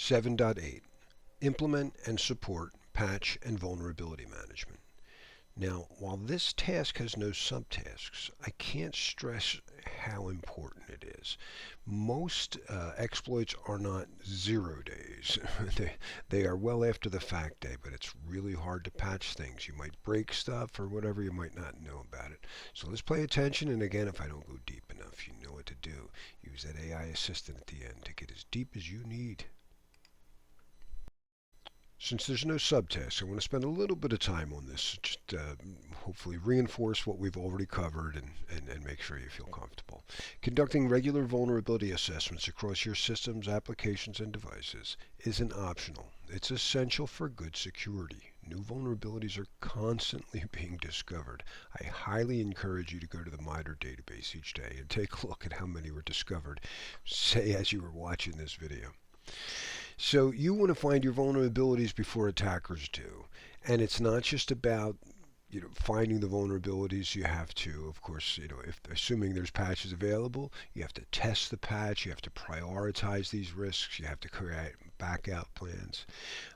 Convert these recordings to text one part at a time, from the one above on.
7.8. Implement and support patch and vulnerability management. Now, while this task has no subtasks, I can't stress how important it is. Most exploits are not 0 days. they are well after the fact day, but it's really hard to patch things. You might break stuff or whatever, you might not know about it. So let's pay attention, and again, if I don't go deep enough, you know what to do. Use that AI assistant at the end to get as deep as you need. Since there's no subtask, I want to spend a little bit of time on this, just hopefully reinforce what we've already covered and make sure you feel comfortable. Conducting regular vulnerability assessments across your systems, applications, and devices isn't optional. It's essential for good security. New vulnerabilities are constantly being discovered. I highly encourage you to go to the MITRE database each day and take a look at how many were discovered, say as you were watching this video. So you want to find your vulnerabilities before attackers do. And it's not just about finding the vulnerabilities. You have to, of course, if assuming there's patches available, you have to test the patch, you have to prioritize these risks, you have to create backup plans.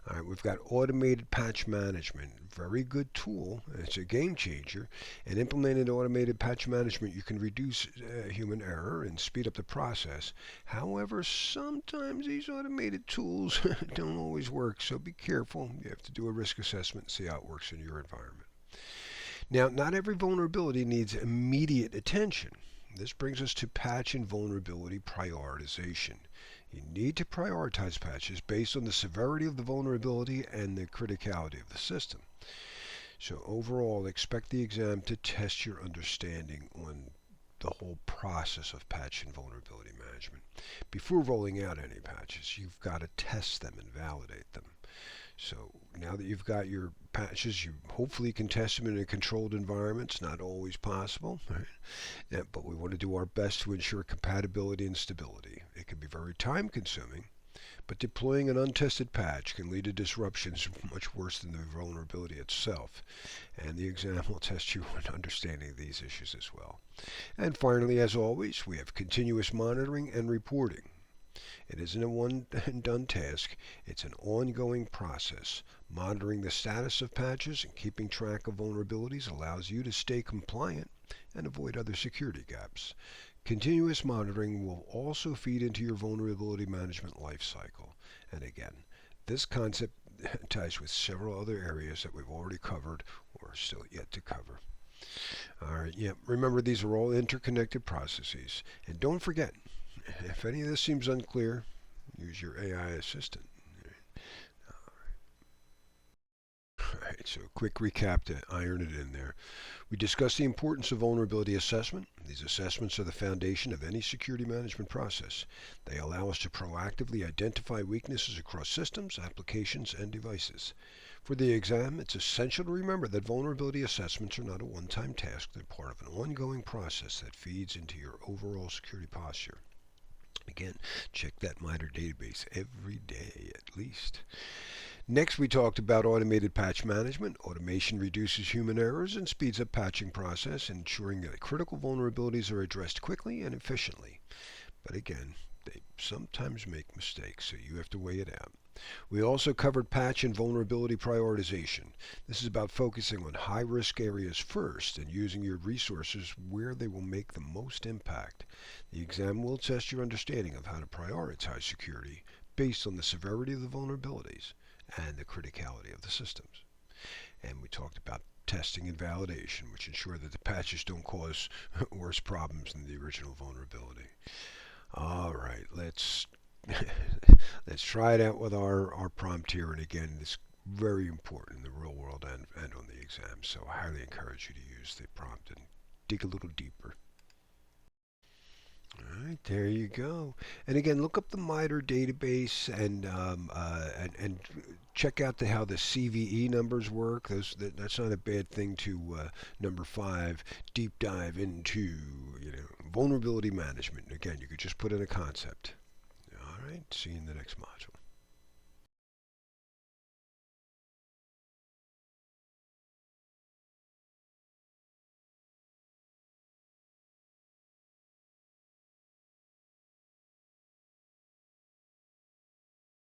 All right, we've got automated patch management, very good tool. It's a game changer. And implemented automated patch management, you can reduce human error and speed up the process. However, sometimes these automated tools don't always work, so be careful. You have to do a risk assessment and see how it works in your environment. Now, not every vulnerability needs immediate attention. This brings us to patch and vulnerability prioritization. You need to prioritize patches based on the severity of the vulnerability and the criticality of the system. So overall, expect the exam to test your understanding on the whole process of patch and vulnerability management. Before rolling out any patches, you've got to test them and validate them. So now that you've got your patches, you hopefully can test them in a controlled environment. It's not always possible, right? Yeah, but we want to do our best to ensure compatibility and stability. It can be very time consuming, but deploying an untested patch can lead to disruptions much worse than the vulnerability itself. And the exam will test you on understanding these issues as well. And finally, as always, we have continuous monitoring and reporting. It isn't a one and done task. It's an ongoing process. Monitoring the status of patches and keeping track of vulnerabilities allows you to stay compliant and avoid other security gaps. Continuous monitoring will also feed into your vulnerability management lifecycle. And again, this concept ties with several other areas that we've already covered or still yet to cover. All right, yeah, remember these are all interconnected processes. And don't forget, if any of this seems unclear, use your AI assistant. All right, so a quick recap to iron it in there. We discussed the importance of vulnerability assessment. These assessments are the foundation of any security management process. They allow us to proactively identify weaknesses across systems, applications, and devices. For the exam, it's essential to remember that vulnerability assessments are not a one-time task. They're part of an ongoing process that feeds into your overall security posture. Again, check that MITRE database every day at least. Next, we talked about automated patch management. Automation reduces human errors and speeds up patching process, ensuring that critical vulnerabilities are addressed quickly and efficiently. But again, they sometimes make mistakes, so you have to weigh it out. We also covered patch and vulnerability prioritization. This is about focusing on high-risk areas first and using your resources where they will make the most impact. The exam will test your understanding of how to prioritize security based on the severity of the vulnerabilities and the criticality of the systems. And we talked about testing and validation, which ensure that the patches don't cause worse problems than the original vulnerability. All right, let's try it out with our prompt here. And again, it's very important in the real world and on the exam. So I highly encourage you to use the prompt and dig a little deeper. All right, there you go. And again, look up the MITRE database and check out how the CVE numbers work. That's not a bad thing to number 5, deep dive into vulnerability management. Again, you could just put in a concept. All right, see you in the next module.